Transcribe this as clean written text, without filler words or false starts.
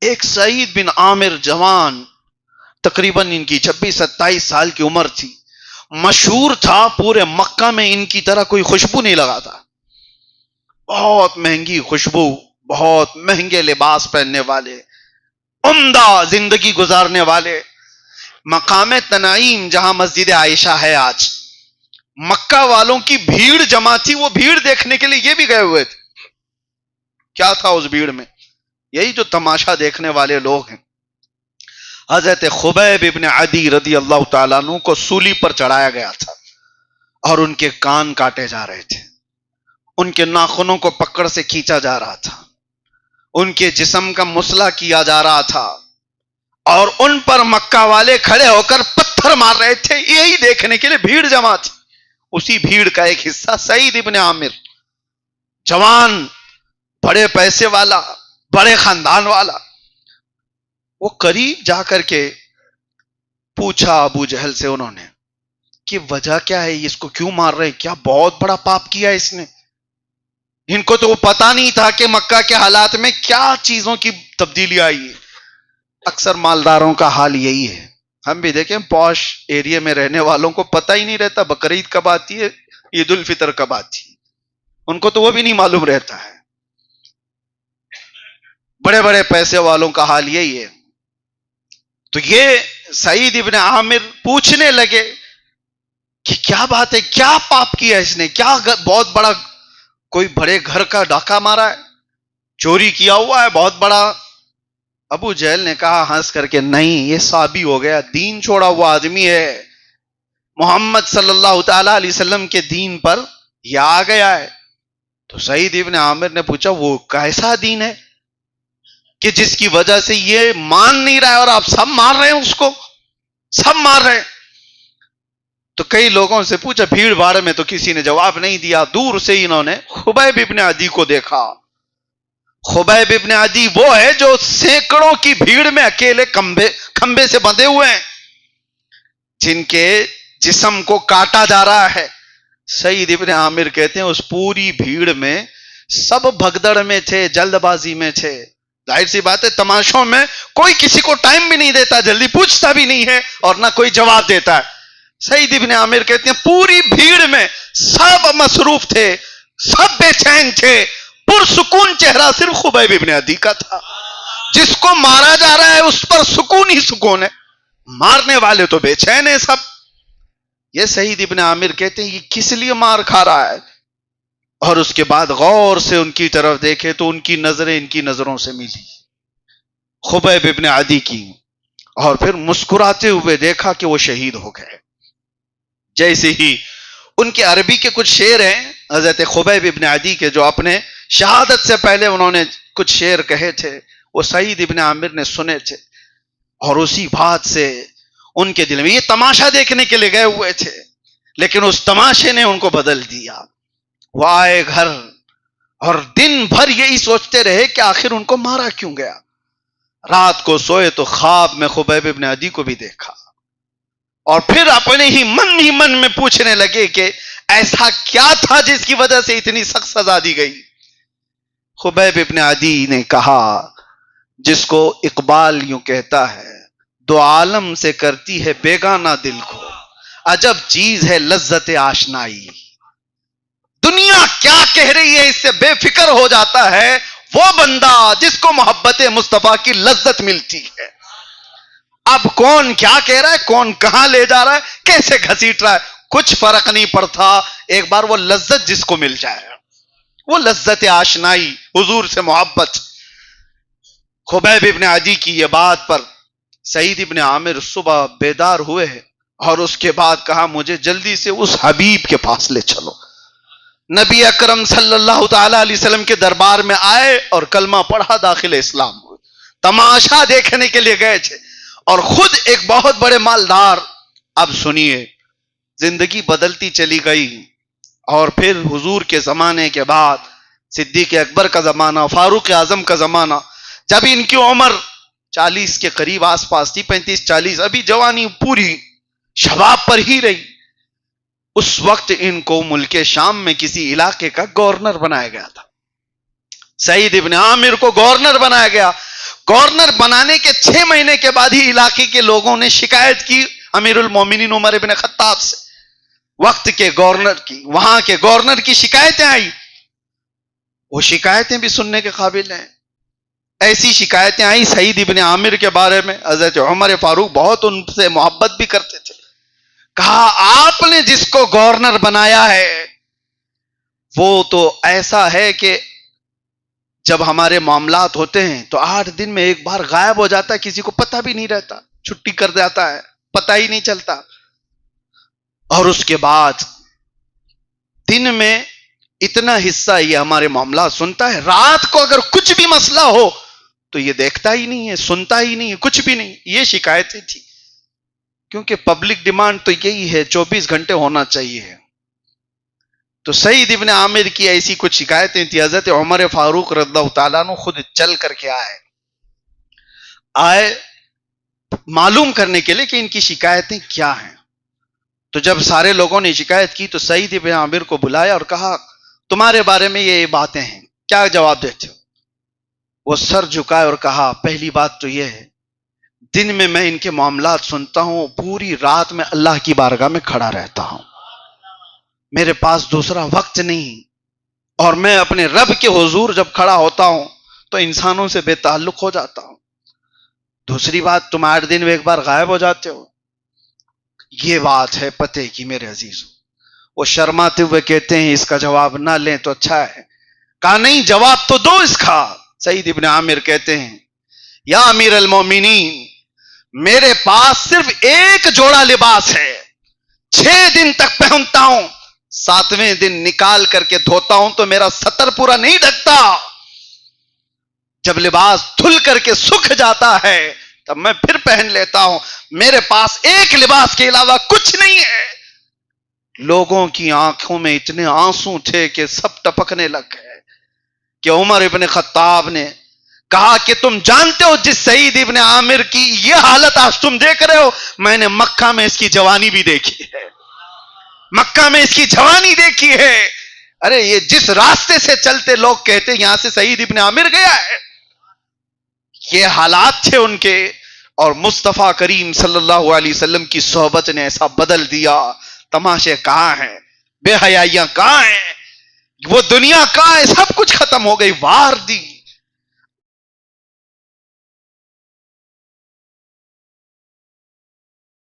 ایک سعید بن عامر جوان، تقریباً ان کی 26-27 سال کی عمر تھی، مشہور تھا پورے مکہ میں، ان کی طرح کوئی خوشبو نہیں لگاتا، بہت مہنگی خوشبو، بہت مہنگے لباس پہننے والے، عمدہ زندگی گزارنے والے، مقام تنعیم جہاں مسجد عائشہ ہے آج، مکہ والوں کی بھیڑ جمع تھی، وہ بھیڑ دیکھنے کے لیے یہ بھی گئے ہوئے تھے۔ کیا تھا اس بھیڑ میں؟ یہی جو تماشا دیکھنے والے لوگ ہیں۔ حضرت خبیب ابن عدی رضی اللہ تعالیٰ عنہ کو سولی پر چڑھایا گیا تھا اور ان کے کان کاٹے جا رہے تھے، ان کے ناخنوں کو پکڑ سے کھینچا جا رہا تھا، ان کے جسم کا مسئلہ کیا جا رہا تھا، اور ان پر مکہ والے کھڑے ہو کر پتھر مار رہے تھے، یہی دیکھنے کے لیے بھیڑ جمع تھی۔ اسی بھیڑ کا ایک حصہ سعید ابن عامر، جوان، بڑے پیسے والا، بڑے خاندان والا، وہ قریب جا کر کے پوچھا ابو جہل سے انہوں نے کہ وجہ کیا ہے، اس کو کیوں مار رہے، کیا بہت بڑا پاپ کیا اس نے؟ ان کو تو وہ پتا نہیں تھا کہ مکہ کے حالات میں کیا چیزوں کی تبدیلی آئی ہے۔ اکثر مالداروں کا حال یہی ہے، ہم بھی دیکھیں پوش ایریا میں رہنے والوں کو پتہ ہی نہیں رہتا بقرعید کب آتی ہے، عید الفطر کب آتی ہے، ان کو تو وہ بھی نہیں معلوم رہتا ہے۔ بڑے بڑے پیسے والوں کا حال یہی ہے۔ تو یہ سعید ابن عامر پوچھنے لگے کہ کیا بات ہے، کیا پاپ کیا اس نے، کیا بہت بڑا کوئی بڑے گھر کا ڈاکہ مارا ہے، چوری کیا ہوا ہے بہت بڑا؟ ابو جہل نے کہا ہنس کر کے، نہیں، یہ صحابی ہو گیا، دین چھوڑا ہوا آدمی ہے، محمد صلی اللہ تعالی علیہ وسلم کے دین پر یہ آ گیا ہے۔ تو سعید ابن عامر نے پوچھا وہ کیسا دین ہے کہ جس کی وجہ سے یہ مان نہیں رہا ہے اور آپ سب مار رہے ہیں، اس کو سب مار رہے ہیں؟ تو کئی لوگوں سے پوچھا، بھیڑ بھاڑ میں تو کسی نے جواب نہیں دیا۔ دور سے انہوں نے خبیب ابن عدی کو دیکھا۔ خبیب ابن عدی وہ ہے جو سینکڑوں کی بھیڑ میں اکیلے کھمبے سے بندھے ہوئے ہیں، جن کے جسم کو کاٹا جا رہا ہے۔ سعید ابن عامر کہتے ہیں اس پوری بھیڑ میں سب بھگدڑ میں تھے، جلد بازی میں تھے۔ ظاہر سی بات ہے تماشوں میں کوئی کسی کو ٹائم بھی نہیں دیتا، جلدی پوچھتا بھی نہیں ہے اور نہ کوئی جواب دیتا ہے۔ سعید ابن عامر کہتے ہیں پوری بھیڑ میں سب مصروف تھے، سب بے چین تھے، پرسکون چہرہ صرف خبیب ابن عدی کا تھا۔ جس کو مارا جا رہا ہے اس پر سکون ہی سکون ہے، مارنے والے تو بے چین ہیں سب۔ یہ سعید ابن عامر کہتے ہیں یہ کس لیے مار کھا رہا ہے؟ اور اس کے بعد غور سے ان کی طرف دیکھے تو ان کی نظریں ان کی نظروں سے ملی، خبیب ابن عدی کی، اور پھر مسکراتے ہوئے دیکھا کہ وہ شہید ہو گئے۔ جیسے ہی ان کے عربی کے کچھ شعر ہیں حضرت خبیب ابن عدی کے، جو اپنے شہادت سے پہلے انہوں نے کچھ شعر کہے تھے، وہ سعید ابن عامر نے سنے تھے، اور اسی بات سے ان کے دل میں، یہ تماشا دیکھنے کے لیے گئے ہوئے تھے لیکن اس تماشے نے ان کو بدل دیا۔ وہ آئے گھر اور دن بھر یہی سوچتے رہے کہ آخر ان کو مارا کیوں گیا۔ رات کو سوئے تو خواب میں خبیب ابن عدی کو بھی دیکھا، اور پھر اپنے ہی من میں پوچھنے لگے کہ ایسا کیا تھا جس کی وجہ سے اتنی سخت سزا دی گئی۔ خبیب ابن عدی نے کہا، جس کو اقبال یوں کہتا ہے، دو عالم سے کرتی ہے بیگانہ دل کو، عجب چیز ہے لذت آشنائی۔ دنیا کیا کہہ رہی ہے اس سے بے فکر ہو جاتا ہے وہ بندہ جس کو محبت مصطفیٰ کی لذت ملتی ہے۔ اب کون کیا کہہ رہا ہے، کون کہاں لے جا رہا ہے، کیسے گھسیٹ رہا ہے، کچھ فرق نہیں پڑتا، ایک بار وہ لذت جس کو مل جائے، وہ لذت آشنائی، حضور سے محبت۔ خبیب ابن عدی کی یہ بات پر سعید ابن عامر صبح بیدار ہوئے اور اس کے بعد کہا مجھے جلدی سے اس حبیب کے پاس لے چلو۔ نبی اکرم صلی اللہ تعالی علیہ وسلم کے دربار میں آئے اور کلمہ پڑھا، داخل اسلام ہوئے۔ تماشا دیکھنے کے لیے گئے تھے اور خود ایک بہت بڑے مالدار۔ اب سنیے، زندگی بدلتی چلی گئی، اور پھر حضور کے زمانے کے بعد صدیق اکبر کا زمانہ، فاروق اعظم کا زمانہ، جب ان کی عمر 40 کے قریب آس پاس تھی، 35-40، ابھی جوانی پوری شباب پر ہی رہی، اس وقت ان کو ملک شام میں کسی علاقے کا گورنر بنایا گیا تھا۔ سعید ابن عامر کو گورنر بنایا گیا۔ گورنر بنانے کے 6 مہینے کے بعد ہی علاقے کے لوگوں نے شکایت کی امیر المومنین عمر ابن خطاب سے، وقت کے گورنر کی، وہاں کے گورنر کی شکایتیں آئی. وہ شکایتیں بھی سننے کے قابل ہیں. ایسی شکایتیں آئی سعید ابن عامر کے بارے میں. حضرت عمر فاروق بہت ان سے محبت بھی کرتے تھے. کہا آپ نے جس کو گورنر بنایا ہے وہ تو ایسا ہے کہ جب ہمارے معاملات ہوتے ہیں تو 8 دن میں ایک بار غائب ہو جاتا ہے، کسی کو پتہ بھی نہیں رہتا، چھٹی کر جاتا ہے، پتہ ہی نہیں چلتا. اور اس کے بعد دن میں اتنا حصہ یہ ہمارے معاملات سنتا ہے، رات کو اگر کچھ بھی مسئلہ ہو تو یہ دیکھتا ہی نہیں ہے، سنتا ہی نہیں ہے، کچھ بھی نہیں. یہ شکایتیں تھی، کیونکہ پبلک ڈیمانڈ تو یہی ہے 24 گھنٹے ہونا چاہیے. تو سعید ابن عامر کی ایسی کچھ شکایتیں تھی. حضرت عمر فاروق رضی اللہ تعالیٰ عنہ خود چل کر کے آئے معلوم کرنے کے لیے کہ ان کی شکایتیں کیا ہیں. تو جب سارے لوگوں نے شکایت کی تو سعید ابن عامر کو بلایا اور کہا تمہارے بارے میں یہ باتیں ہیں، کیا جواب دیتے ہو؟ وہ سر جھکائے اور کہا پہلی بات تو یہ ہے دن میں ان کے معاملات سنتا ہوں، پوری رات میں اللہ کی بارگاہ میں کھڑا رہتا ہوں، میرے پاس دوسرا وقت نہیں، اور میں اپنے رب کے حضور جب کھڑا ہوتا ہوں تو انسانوں سے بے تعلق ہو جاتا ہوں. دوسری بات تم 8 دن میں ایک بار غائب ہو جاتے ہو. یہ بات ہے پتے کی میرے عزیزوں. وہ شرماتے ہوئے کہتے ہیں اس کا جواب نہ لیں تو اچھا ہے. کہا نہیں جواب تو دو اس کا. سعید ابن عامر کہتے ہیں یا امیر المومنین میرے پاس صرف ایک جوڑا لباس ہے، 6 دن تک پہنتا ہوں، 7ویں دن نکال کر کے دھوتا ہوں تو میرا سطر پورا نہیں ڈھکتا. جب لباس دھل کر کے سکھ جاتا ہے تب میں پھر پہن لیتا ہوں. میرے پاس ایک لباس کے علاوہ کچھ نہیں ہے. لوگوں کی آنکھوں میں اتنے آنسو تھے کہ سب ٹپکنے لگ گئے کہ عمر ابن خطاب نے کہا کہ تم جانتے ہو جس سعید ابن عامر کی یہ حالت آج تم دیکھ رہے ہو، میں نے مکہ میں اس کی جوانی بھی دیکھی ہے، مکہ میں اس کی جوانی دیکھی ہے. ارے یہ جس راستے سے چلتے لوگ کہتے یہاں سے سعید ابن عامر گیا ہے، یہ حالات تھے ان کے. اور مصطفیٰ کریم صلی اللہ علیہ وسلم کی صحبت نے ایسا بدل دیا. تماشے کہاں ہیں، بے حیائیاں کہاں ہیں، وہ دنیا کہاں ہے، سب کچھ ختم ہو گئی. وار دی